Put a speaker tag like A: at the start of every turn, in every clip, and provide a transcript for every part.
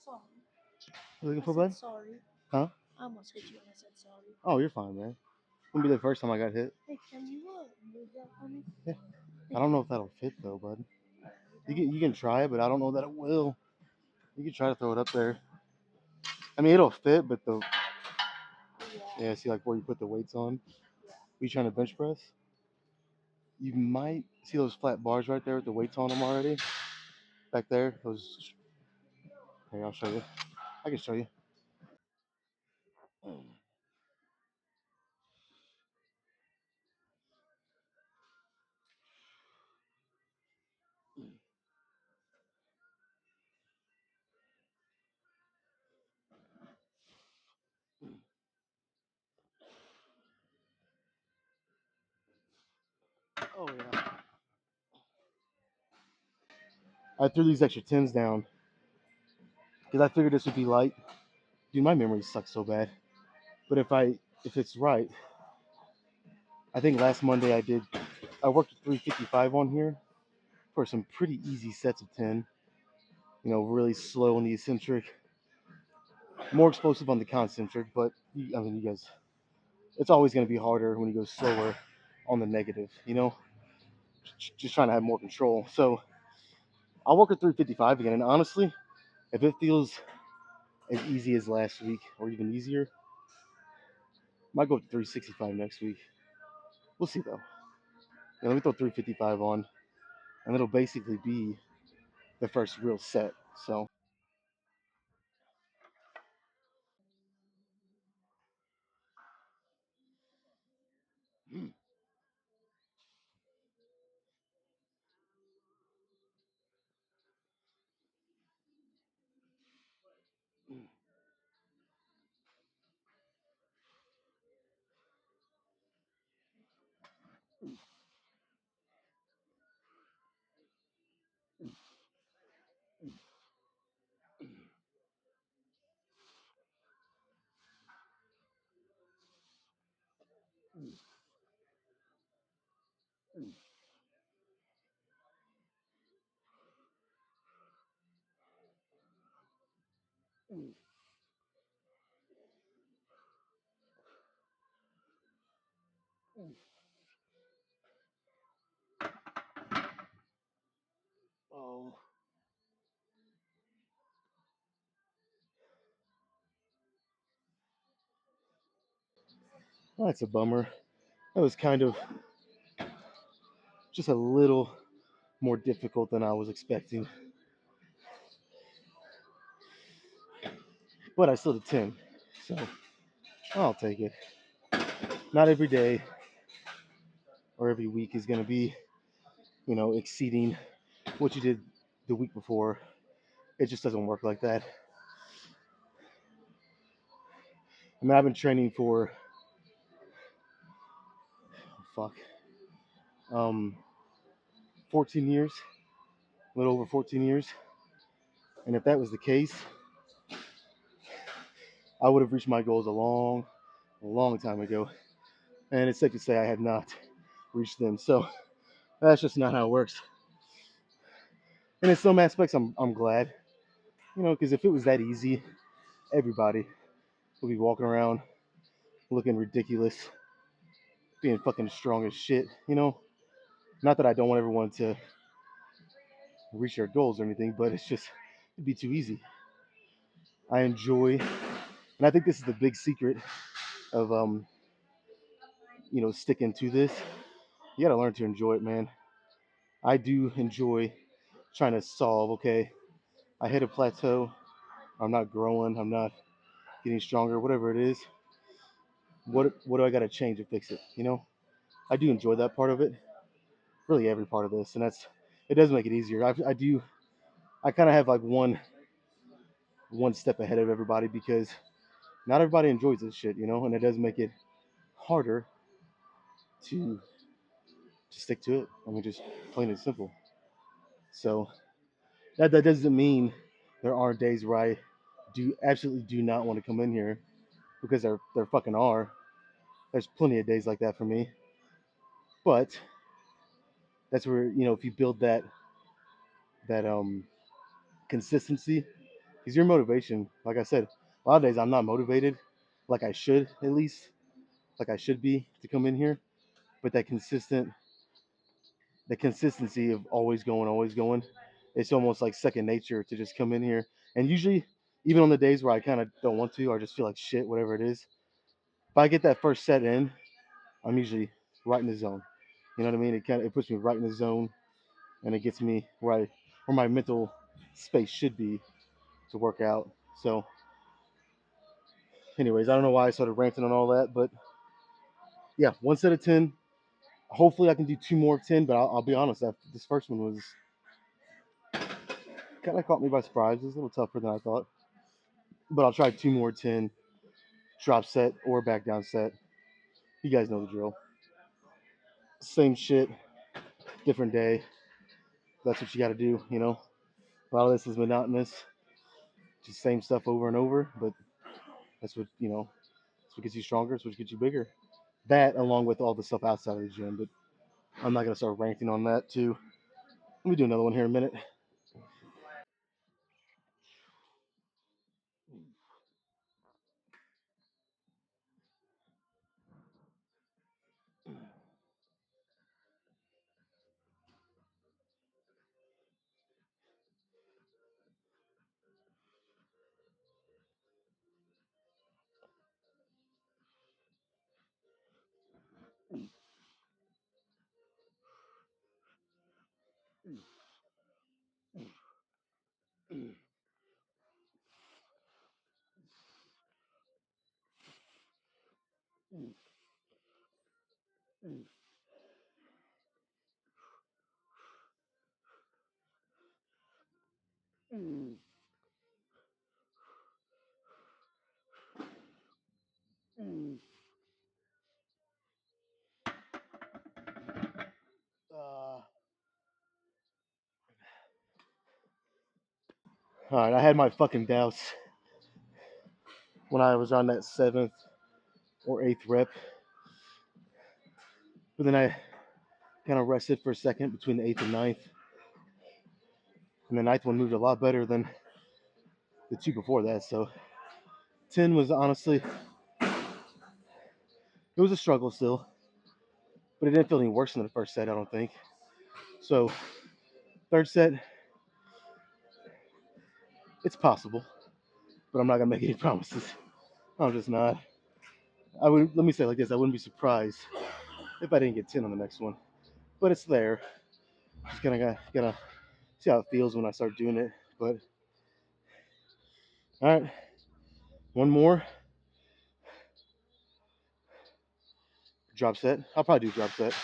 A: Sorry.
B: You looking
A: I
B: for,
A: said
B: bud?
A: sorry.
B: Huh?
A: I almost hit you when I said sorry.
B: Oh, you're fine, man. Wouldn't be the first time I got hit.
A: Hey, can you move that for me?
B: Yeah. I
A: Thank
B: don't
A: you.
B: know if that'll fit though, bud.
A: You
B: You can try it, but I don't know that it will. You can try to throw it up there. I mean, it'll fit, but the
A: Yeah.
B: yeah, see like where you put the weights on.
A: Yeah.
B: You trying to bench press? You might see those flat bars right there with the weights on them already. Back there, those. Here, I'll show you. I can show you. Oh yeah. I threw these extra tens down because I figured this would be light. Dude, my memory sucks so bad. But if it's right, I think last Monday I worked 355 on here for some pretty easy sets of 10. You know, really slow on the eccentric, more explosive on the concentric. But I mean, you guys, it's always going to be harder when you go slower on the negative. You know, just trying to have more control. So I'll work at 355 again. And honestly, if it feels as easy as last week or even easier, I might go up to 365 next week. We'll see though. Yeah, let me throw 355 on, and it'll basically be the first real set. So. Oh, that's a bummer. That was kind of just a little more difficult than I was expecting, but I still did 10, so I'll take it. Not every day or every week is going to be, exceeding what you did the week before. It just doesn't work like that. I mean, I've been training for, fuck, um, 14 years, a little over 14 years. And if that was the case, I would have reached my goals a long time ago. And it's safe to say I have not reached them. So that's just not how it works. And in some aspects, I'm glad, because if it was that easy, everybody would be walking around looking ridiculous, being fucking strong as shit. Not that I don't want everyone to reach their goals or anything, but it'd be too easy. I enjoy, and I think this is the big secret of sticking to this, you gotta learn to enjoy it, man. I do enjoy trying to solve. Okay, I hit a plateau. I'm not growing. I'm not getting stronger. Whatever it is, what do I gotta change to fix it? I do enjoy that part of it. Really, every part of this, and it does make it easier. I do. I kind of have like one step ahead of everybody because not everybody enjoys this shit, and it does make it harder to stick to it. I mean, just plain and simple. So that doesn't mean there aren't days where I do absolutely do not want to come in here because there fucking are. There's plenty of days like that for me. But that's where if you build that consistency, because your motivation, like I said, a lot of days I'm not motivated, like I should at least, like I should be to come in here. But the consistency of always going, it's almost like second nature to just come in here. And usually, even on the days where I kind of don't want to, or just feel like shit, whatever it is, if I get that first set in, I'm usually right in the zone. You know what I mean? It puts me right in the zone, and it gets me where my mental space should be to work out. So, anyways, I don't know why I started ranting on all that, but yeah, 1 set of 10. Hopefully, I can do two more of 10. But I'll be honest, this first one was kind of caught me by surprise. It was a little tougher than I thought. But I'll try two more 10, drop set or back down set. You guys know the drill. Same shit, different day. That's what you got to do. A lot of this is monotonous, just same stuff over and over. But that's what gets you stronger. It's what gets you bigger. That, along with all the stuff outside of the gym. But I'm not gonna start ranting on that too. Let me do another one here in a minute. Uh, all right, I had my fucking doubts when I was on that seventh or eighth rep, but then I kind of rested for a second between the eighth and ninth, and the ninth one moved a lot better than the two before that. So 10 was honestly, it was a struggle still, but it didn't feel any worse than the first set, I don't think. So third set, it's possible, but I'm not gonna make any promises. I'm just not. Let me say it like this: I wouldn't be surprised if I didn't get 10 on the next one, but it's there. Just gonna see how it feels when I start doing it. But all right, one more drop set. I'll probably do drop set,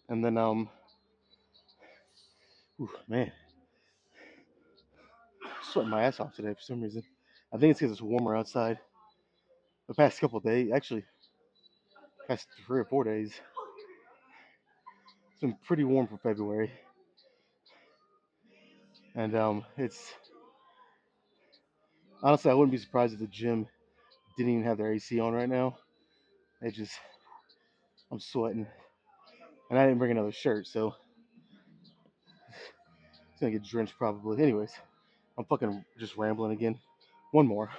B: and then man, sweating my ass off today for some reason. I think it's because it's warmer outside. The past couple of days, actually, past 3 or 4 days, it's been pretty warm for February, and it's honestly I wouldn't be surprised if the gym didn't even have their AC on right now. It just I'm sweating, and I didn't bring another shirt, so it's gonna get drenched probably. Anyways, I'm fucking just rambling again. One more.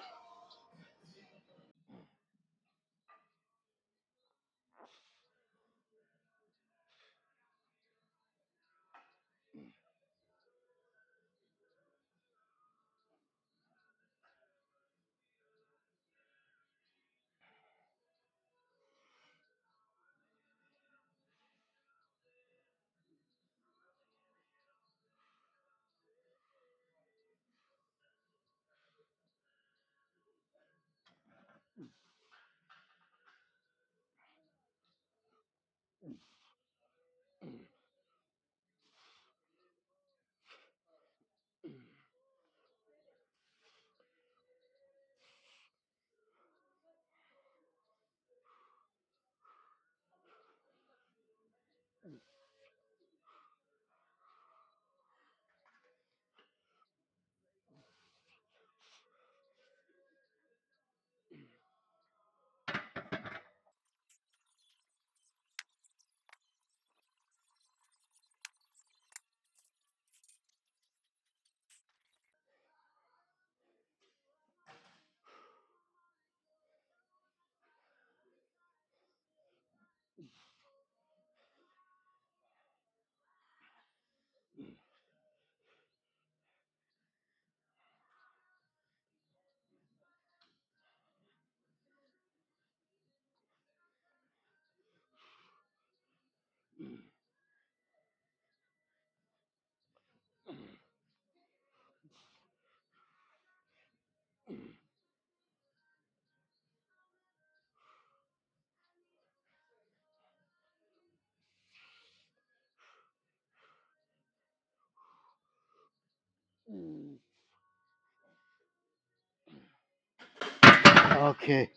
B: Okay,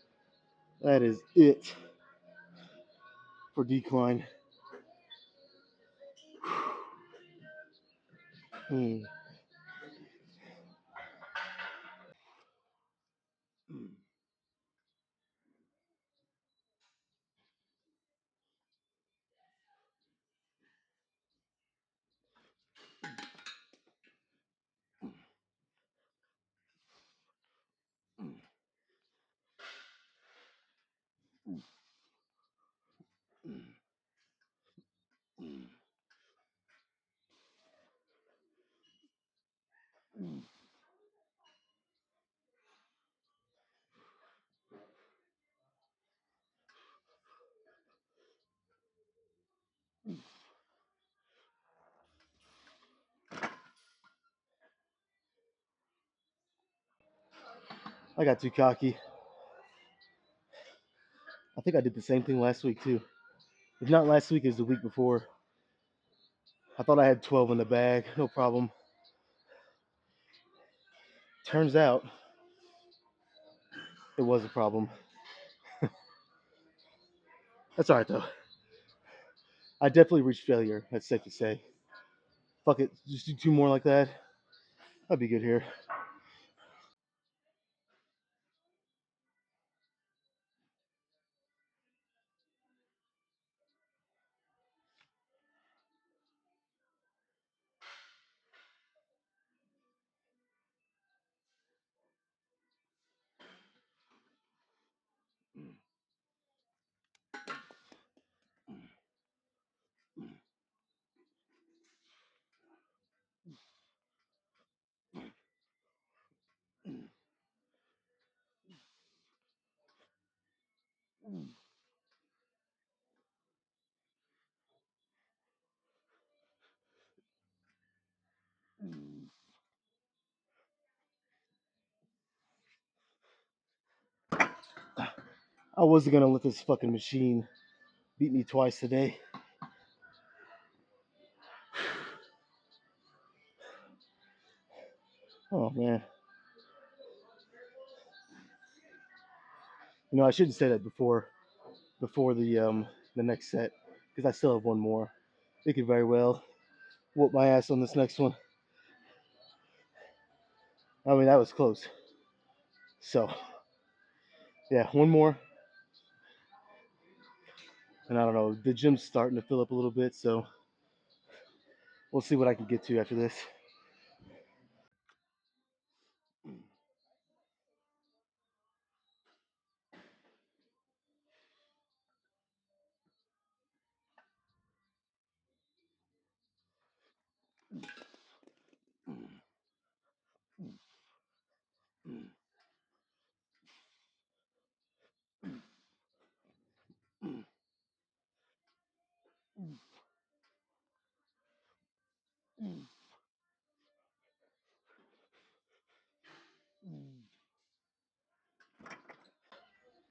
B: that is it for decline. Hmm. I got too cocky. I think I did the same thing last week too. If not last week, it was the week before. I thought I had 12 in the bag, no problem. Turns out it was a problem. That's all right though. I definitely reached failure. That's safe to say. Fuck it, just do two more like that. I'd be good here. I wasn't gonna let this fucking machine beat me twice today. Oh man. I shouldn't say that before the next set because I still have one more. It could very well whoop my ass on this next one. I mean that was close. So yeah, one more, and I don't know. The gym's starting to fill up a little bit, so we'll see what I can get to after this.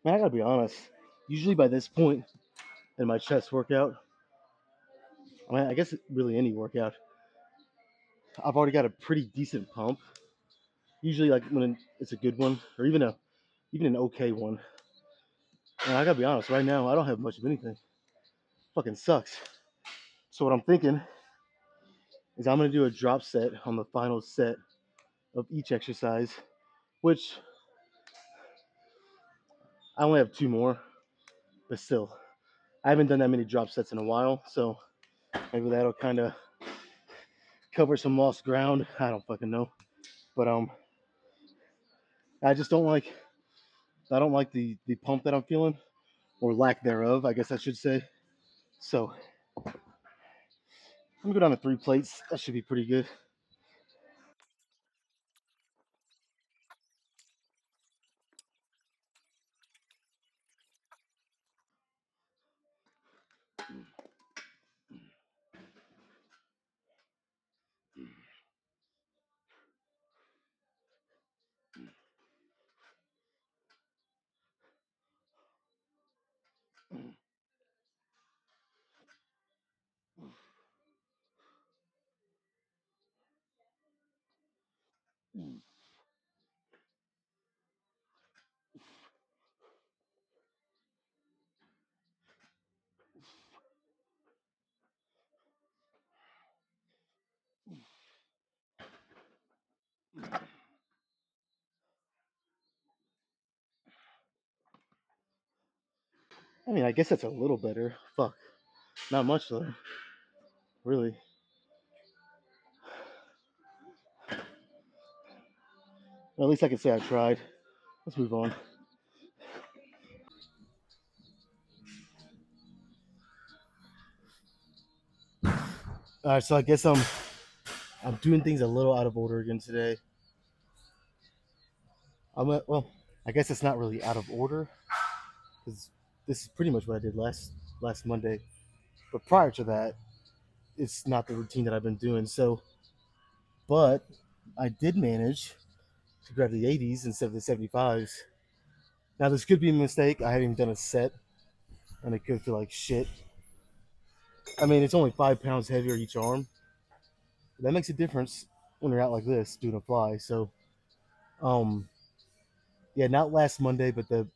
B: Man, I gotta be honest. Usually by this point in my chest workout, I guess really any workout, I've already got a pretty decent pump. Usually like when it's a good one or even an okay one. And I gotta be honest, right now I don't have much of anything. Fucking sucks. So what I'm thinking is I'm gonna do a drop set on the final set of each exercise, which I only have two more, but still, I haven't done that many drop sets in a while, so maybe that'll kind of cover some lost ground. I don't fucking know, but I just don't like the pump that I'm feeling or lack thereof, I guess I should say. So I'm gonna go down to 3 plates. That should be pretty good. I mean, I guess that's a little better. Fuck, not much though. Really. Well, at least I can say I tried. Let's move on. All right, so I guess I'm doing things a little out of order again today. Well, I guess it's not really out of order because this is pretty much what I did last Monday. But prior to that, it's not the routine that I've been doing. So, but I did manage to grab the 80s instead of the 75s. Now this could be a mistake. I haven't even done a set, and it could feel like shit. I mean, it's only 5 pounds heavier each arm. But that makes a difference when you're out like this doing a fly. So, um, yeah, not last Monday, but or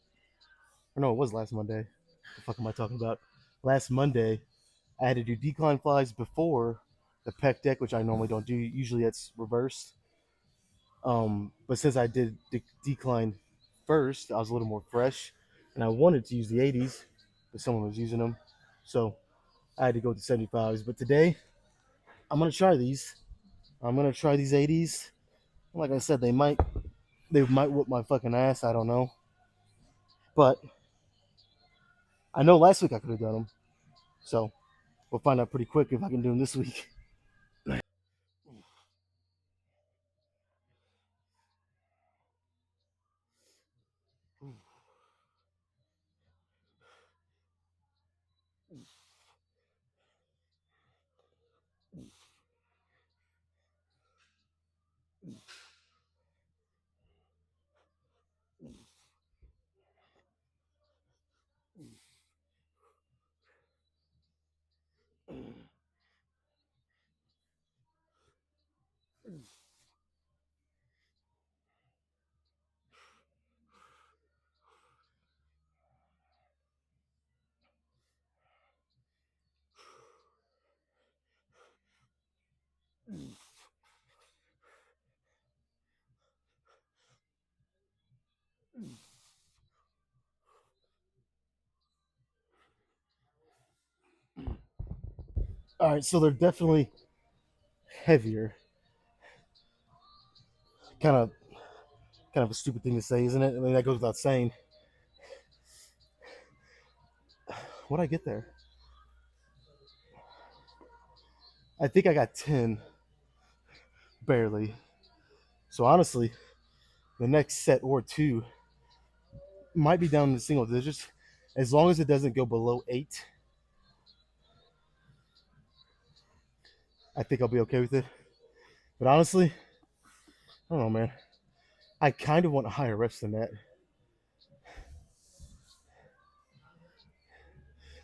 B: no, it was last Monday. What the fuck am I talking about? Last Monday, I had to do decline flies before the pec deck, which I normally don't do. Usually it's reversed. But since I did decline first, I was a little more fresh, and I wanted to use the 80s, but someone was using them, so I had to go with the 75s. But today, I'm gonna try these. I'm gonna try these 80s. Like I said, they might whoop my fucking ass. I don't know, but I know last week I could have done them, so we'll find out pretty quick if I can do them this week. All right, so they're definitely heavier. Kind of, kind of a stupid thing to say, isn't it? I mean, that goes without saying. What would I get there? I think I got 10, barely. So honestly, the next set or two might be down in the single digits. As long as it doesn't go below 8, I think I'll be okay with it. But honestly, I don't know, man. I kind of want higher reps than that.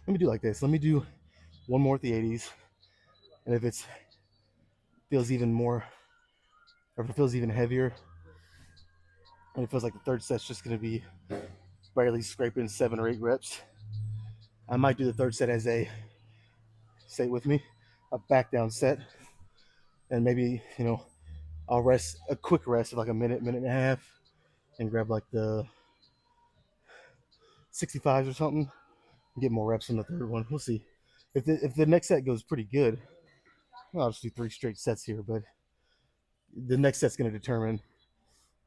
B: Let me do like this. Let me do one more at the 80s, and if it feels even more, or if it feels even heavier, and it feels like the third set's just going to be barely scraping 7 or 8 reps, I might do the third set as say it with me, a back down set, and maybe I'll rest a quick rest of like a minute, minute and a half, and grab like the 65s or something, and get more reps in the third one. We'll see. If the next set goes pretty good, well, I'll just do 3 straight sets here, but the next set's going to determine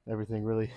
B: everything, really.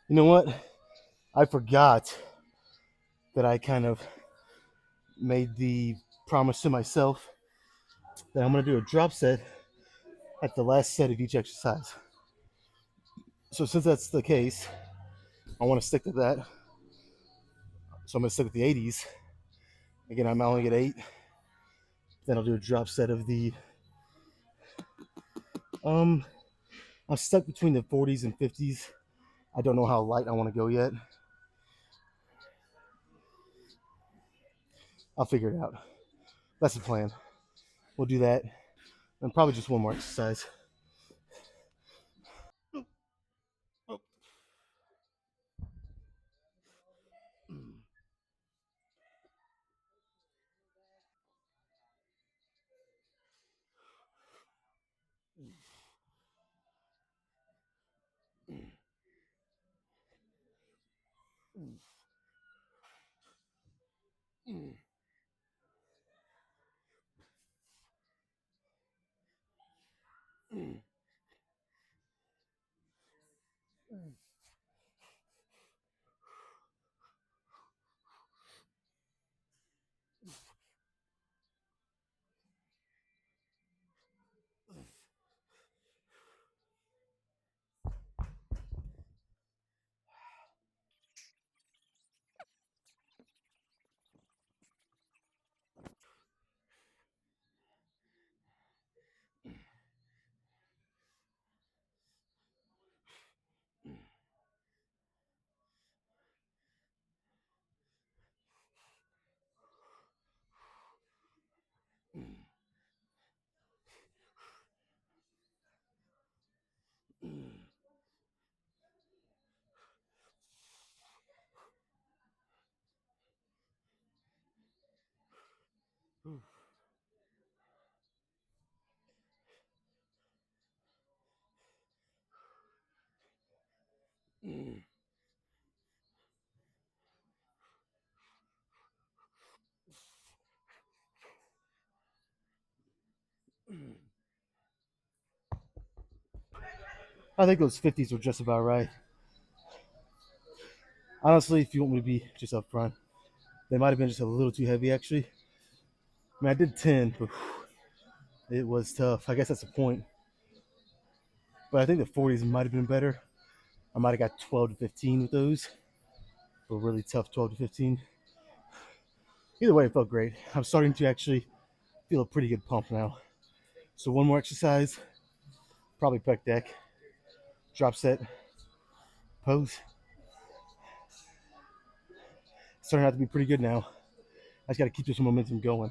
B: You know what? I forgot that I kind of made the promise to myself that I'm going to do a drop set at the last set of each exercise. So since that's the case, I want to stick to that. So I'm going to stick with the 80s. Again, I'm only at 8. Then I'll do a drop set of the um I'm stuck between the 40s and 50s. I don't know how light I want to go yet. I'll figure it out. That's the plan. We'll do that. And probably just one more exercise. I think those 50s were just about right. Honestly, if you want me to be just up front, they might have been just a little too heavy actually. I mean, I did 10, but it was tough. I guess that's the point. But I think the 40s might have been better. I might have got 12 to 15 with those, but really tough 12 to 15. Either way, it felt great. I'm starting to actually feel a pretty good pump now. So one more exercise, probably pec deck, drop set, pose. It's turning out to be pretty good now. I just got to keep this momentum going.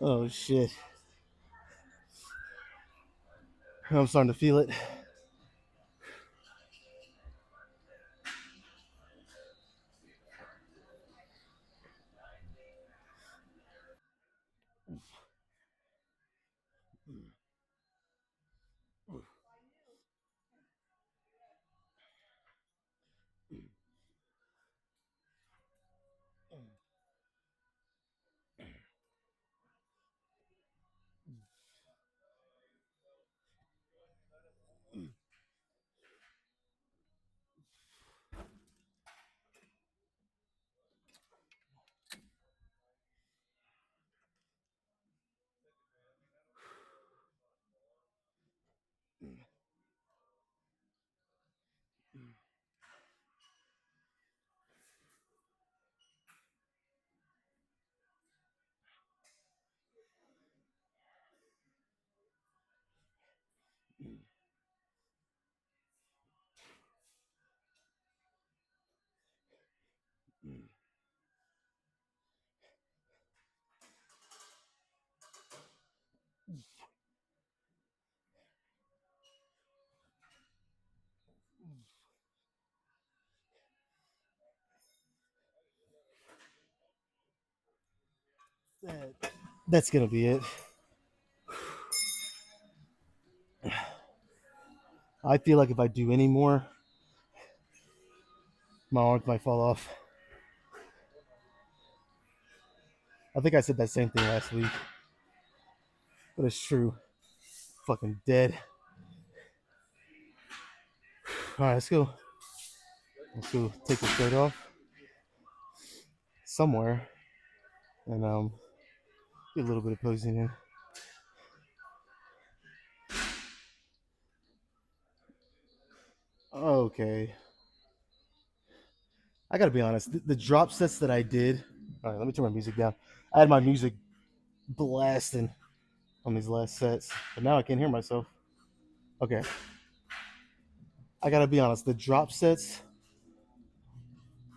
B: Oh shit. I'm starting to feel it. that, that's gonna be it. I feel like if I do any more, my arms might fall off. I think I said that same thing last week, but it's true. Fucking dead. All right, let's go. Let's go take the shirt off somewhere and get a little bit of posing in. Okay. I gotta be honest. The drop sets that I did. All right, let me turn my music down. I had my music blasting on these last sets, but now I can't hear myself. Okay. I gotta be honest. The drop sets.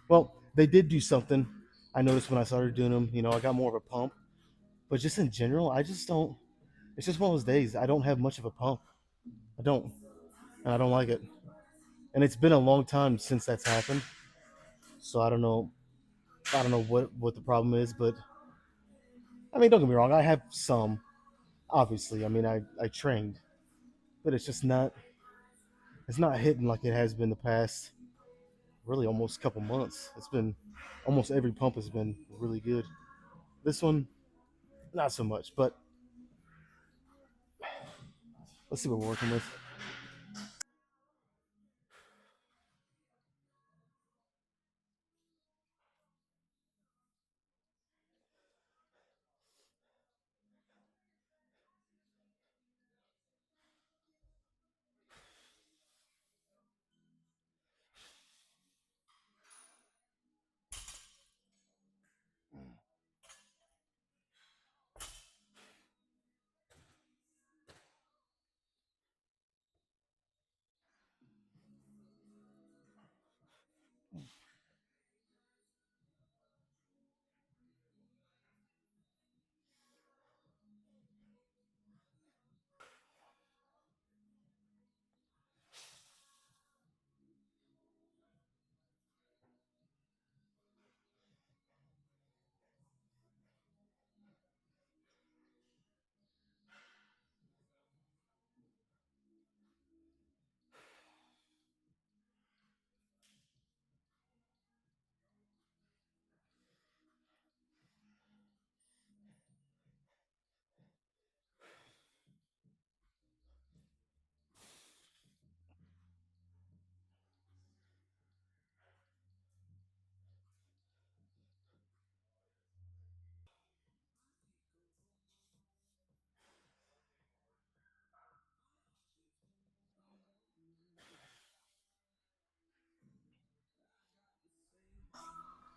B: Well, they did do something. I noticed when I started doing them. I got more of a pump. But just in general, I just don't. It's just one of those days. I don't have much of a pump. I don't, and I don't like it. And it's been a long time since that's happened. So I don't know. I don't know what the problem is, but I mean, don't get me wrong. I have some. Obviously, I mean, I trained, but it's just not. It's not hitting like it has been the past. Really, almost a couple months. It's been almost every pump has been really good. This one, not so much. But let's see what we're working with.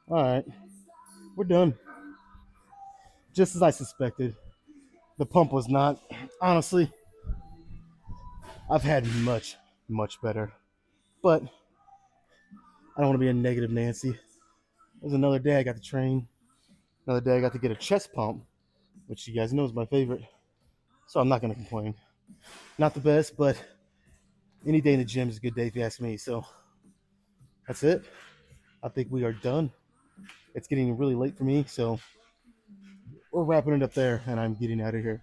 B: All right, we're done. Just as I suspected, the pump was not. Honestly, I've had much better. But I don't want to be a negative Nancy. There's another day I got to train. Another day I got to get a chest pump, which you guys know is my favorite. So I'm not going to complain. Not the best, but any day in the gym is a good day if you ask me. So that's it. I think we are done. It's getting really late for me, so we're wrapping it up there, and I'm getting out of here.